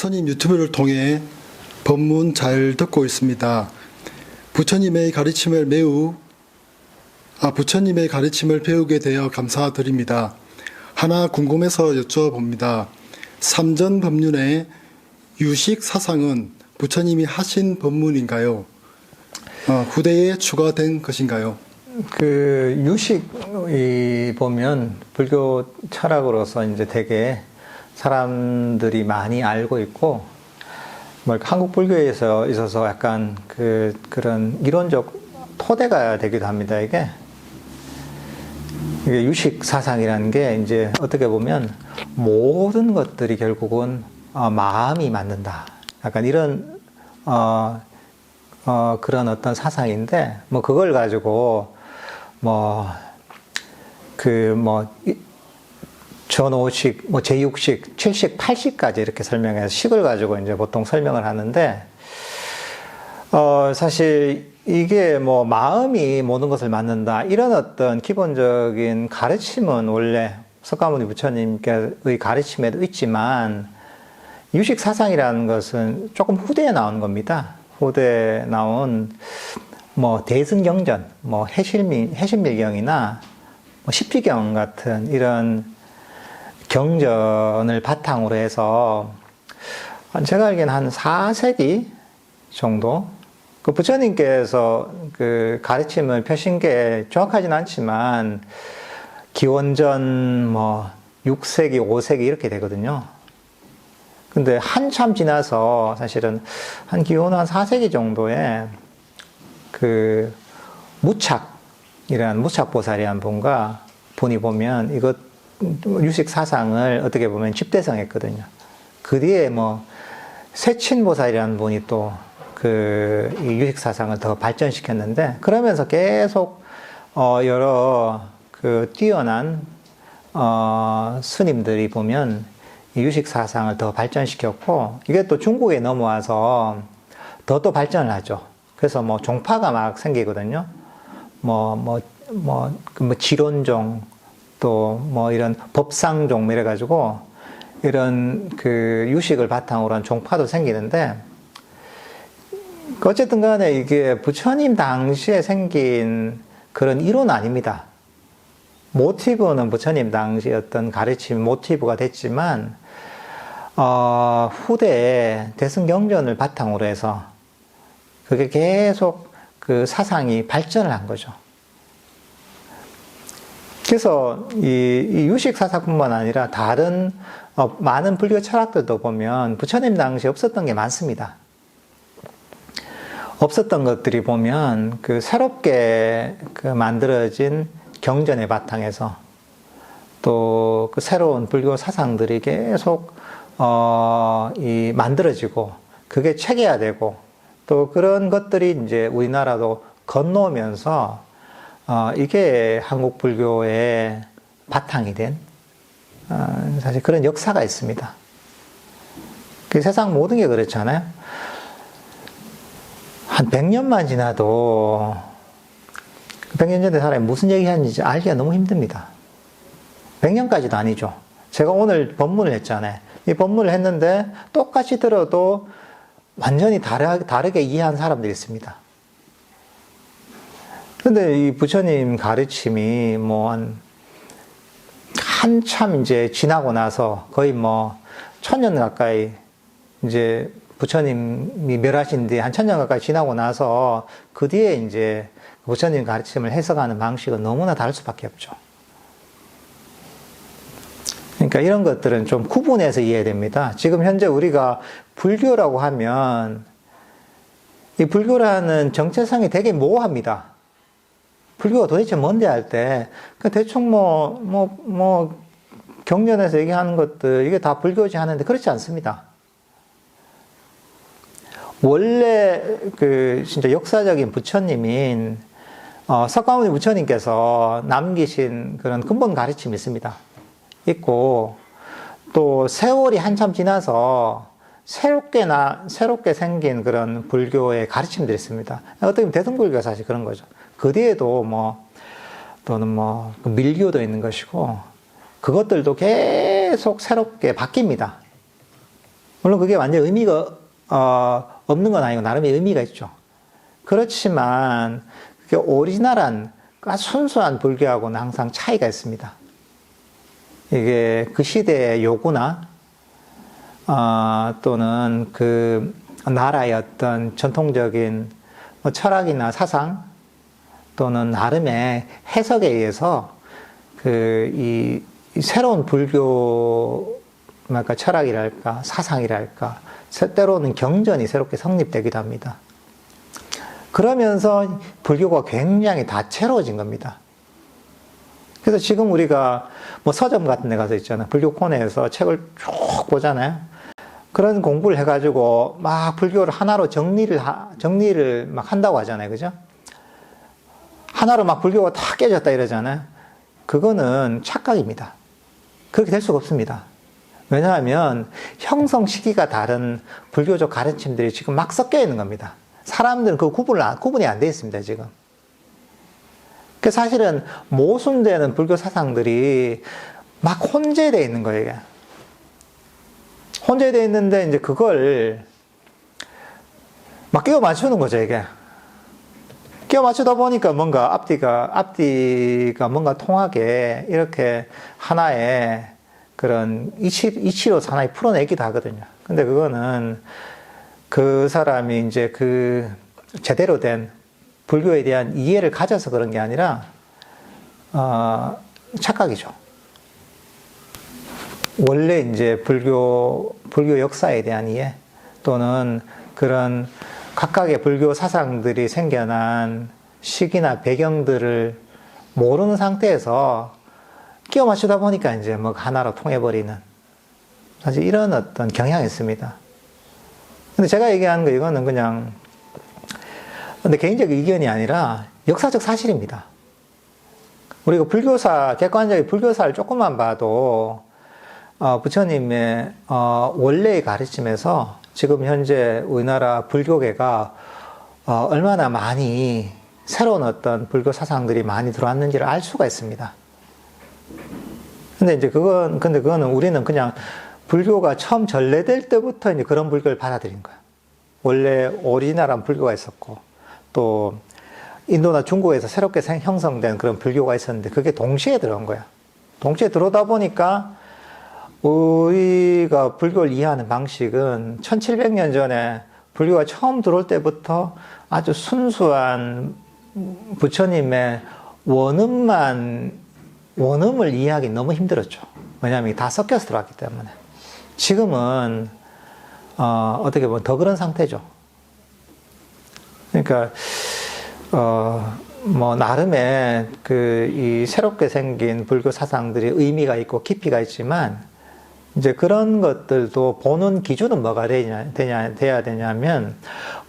스님 유튜브를 통해 법문 잘 듣고 있습니다. 부처님의 가르침을 배우게 되어 감사드립니다. 하나 궁금해서 여쭤봅니다. 삼전법륜의 유식 사상은 부처님이 하신 법문인가요? 후대에 추가된 것인가요? 그 유식이 보면 불교 철학으로서 이제 되게 사람들이 많이 알고 있고, 한국 불교에서 있어서 약간 그런 이론적 토대가 되기도 합니다. 이게 유식 사상이라는 게 이제 어떻게 보면 모든 것들이 결국은 마음이 맞는다. 약간 이런 그런 어떤 사상인데, 그걸 가지고 전오식, 제6식, 7식, 8식까지 이렇게 설명해서 식을 가지고 이제 보통 설명을 하는데, 사실 이게 마음이 모든 것을 만든다, 이런 어떤 기본적인 가르침은 원래 석가모니 부처님께의 가르침에도 있지만, 유식 사상이라는 것은 조금 후대에 나온 겁니다. 후대에 나온 대승경전, 해신밀경이나 십지경 같은 이런 경전을 바탕으로 해서 제가 알기에는 한 4세기 정도 그 부처님께서 그 가르침을 펴신 게 정확하진 않지만 기원전 6세기, 5세기 이렇게 되거든요. 근데 한참 지나서 사실은 기원 한 4세기 정도에 그 무착이라는 무착보살이라는 분이 보면 이것 유식 사상을 어떻게 보면 집대성했거든요. 그 뒤에 세친보살이라는 분이 또 이 유식 사상을 더 발전시켰는데, 그러면서 계속 여러 뛰어난 스님들이 보면 이 유식 사상을 더 발전시켰고, 이게 또 중국에 넘어와서 더 또 발전을 하죠. 그래서 종파가 막 생기거든요. 지론종, 또 이런 법상종 이래가지고 이런 유식을 바탕으로 한 종파도 생기는데, 어쨌든 간에 이게 부처님 당시에 생긴 그런 이론은 아닙니다. 모티브는 부처님 당시 어떤 가르침 모티브가 됐지만, 후대에 대승경전을 바탕으로 해서 그게 계속 그 사상이 발전을 한 거죠. 그래서 이 유식 사상뿐만 아니라 다른 많은 불교 철학들도 보면 부처님 당시 없었던 게 많습니다. 없었던 것들이 보면 새롭게 만들어진 경전의 바탕에서 또 새로운 불교 사상들이 계속 만들어지고 그게 체계화되고, 또 그런 것들이 이제 우리나라도 건너오면서 이게 한국 불교의 바탕이 된 사실 그런 역사가 있습니다. 세상 모든 게 그렇잖아요. 한 100년만 지나도 100년 전에 사람이 무슨 얘기하는지 알기가 너무 힘듭니다. 100년까지도 아니죠. 제가 오늘 법문을 했잖아요. 이 법문을 했는데 똑같이 들어도 완전히 다르게 이해한 사람들이 있습니다. 근데 이 부처님 가르침이 한참 이제 지나고 나서 거의 1000년 가까이 이제 부처님이 멸하신 뒤에 한 1000년 가까이 지나고 나서 그 뒤에 이제 부처님 가르침을 해석하는 방식은 너무나 다를 수밖에 없죠. 그러니까 이런 것들은 좀 구분해서 이해해야 됩니다. 지금 현재 우리가 불교라고 하면 이 불교라는 정체성이 되게 모호합니다. 불교가 도대체 뭔데 할 때 대충 경전에서 얘기하는 것들 이게 다 불교지 하는데 그렇지 않습니다. 원래 진짜 역사적인 부처님인 석가모니 부처님께서 남기신 그런 근본 가르침이 있습니다. 있고, 또 세월이 한참 지나서 새롭게 생긴 그런 불교의 가르침들이 있습니다. 어떻게 보면 대승불교가 사실 그런 거죠. 그 뒤에도 또는 밀교도 있는 것이고, 그것들도 계속 새롭게 바뀝니다. 물론 그게 완전 의미가 없는 건 아니고 나름의 의미가 있죠. 그렇지만 그게 오리지널한 순수한 불교하고는 항상 차이가 있습니다. 이게 그 시대의 요구나 또는 그 나라의 어떤 전통적인 철학이나 사상 또는 나름의 해석에 의해서 이 새로운 불교 그러니까 철학이랄까 사상이랄까 때로는 경전이 새롭게 성립되기도 합니다. 그러면서 불교가 굉장히 다채로워진 겁니다. 그래서 지금 우리가 뭐 서점 같은 데 가서 있잖아요. 불교 코너에서 책을 쭉 보잖아요. 그런 공부를 해가지고 막 불교를 하나로 정리를 막 한다고 하잖아요. 그죠? 하나로 막 불교가 다 깨졌다 이러잖아요. 그거는 착각입니다. 그렇게 될 수가 없습니다. 왜냐하면 형성 시기가 다른 불교적 가르침들이 지금 막 섞여 있는 겁니다. 사람들은 그 구분이 안 되어 있습니다, 지금. 그 사실은 모순되는 불교 사상들이 막 혼재되어 있는 거예요, 이게. 혼재되어 있는데, 이제 그걸 막 끼워 맞추는 거죠, 이게. 끼워 맞추다 보니까 뭔가 앞뒤가 뭔가 통하게 이렇게 하나의 그런 이치로 하나에 풀어내기도 하거든요. 근데 그거는 그 사람이 이제 그 제대로 된 불교에 대한 이해를 가져서 그런 게 아니라 착각이죠. 원래 이제 불교 역사에 대한 이해 또는 그런 각각의 불교 사상들이 생겨난 시기나 배경들을 모르는 상태에서 끼워 맞추다 보니까 이제 뭐 하나로 통해버리는 사실 이런 어떤 경향이 있습니다. 근데 제가 얘기하는 거 이거는 그냥 근데 개인적 의견이 아니라 역사적 사실입니다. 우리가 객관적인 불교사를 조금만 봐도 부처님의 원래의 가르침에서 지금 현재 우리나라 불교계가 얼마나 많이 새로운 어떤 불교 사상들이 많이 들어왔는지를 알 수가 있습니다. 근데 그거는 우리는 그냥 불교가 처음 전래될 때부터 이제 그런 불교를 받아들인 거야. 원래 오리지널한 불교가 있었고, 또 인도나 중국에서 새롭게 형성된 그런 불교가 있었는데 그게 동시에 들어온 거야. 동시에 들어오다 보니까 우리가 불교를 이해하는 방식은 1700년 전에 불교가 처음 들어올 때부터 아주 순수한 부처님의 원음을 이해하기 너무 힘들었죠. 왜냐하면 다 섞여서 들어왔기 때문에. 지금은 어떻게 보면 더 그런 상태죠. 그러니까 뭐 나름의 이 새롭게 생긴 불교 사상들이 의미가 있고 깊이가 있지만 이제 그런 것들도 보는 기준은 뭐가 돼야 되냐면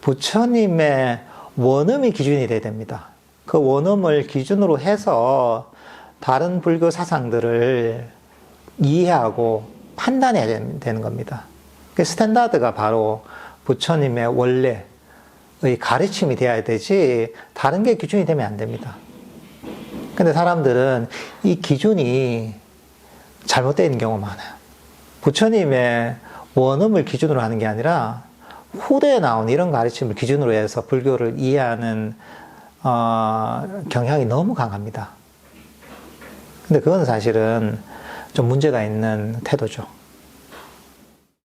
부처님의 원음이 기준이 돼야 됩니다. 그 원음을 기준으로 해서 다른 불교 사상들을 이해하고 판단해야 되는 겁니다. 그 스탠다드가 바로 부처님의 원래의 가르침이 되어야 되지 다른 게 기준이 되면 안 됩니다. 근데 사람들은 이 기준이 잘못되어 있는 경우가 많아요. 부처님의 원음을 기준으로 하는 게 아니라 후대에 나온 이런 가르침을 기준으로 해서 불교를 이해하는 경향이 너무 강합니다. 근데 그건 사실은 좀 문제가 있는 태도죠.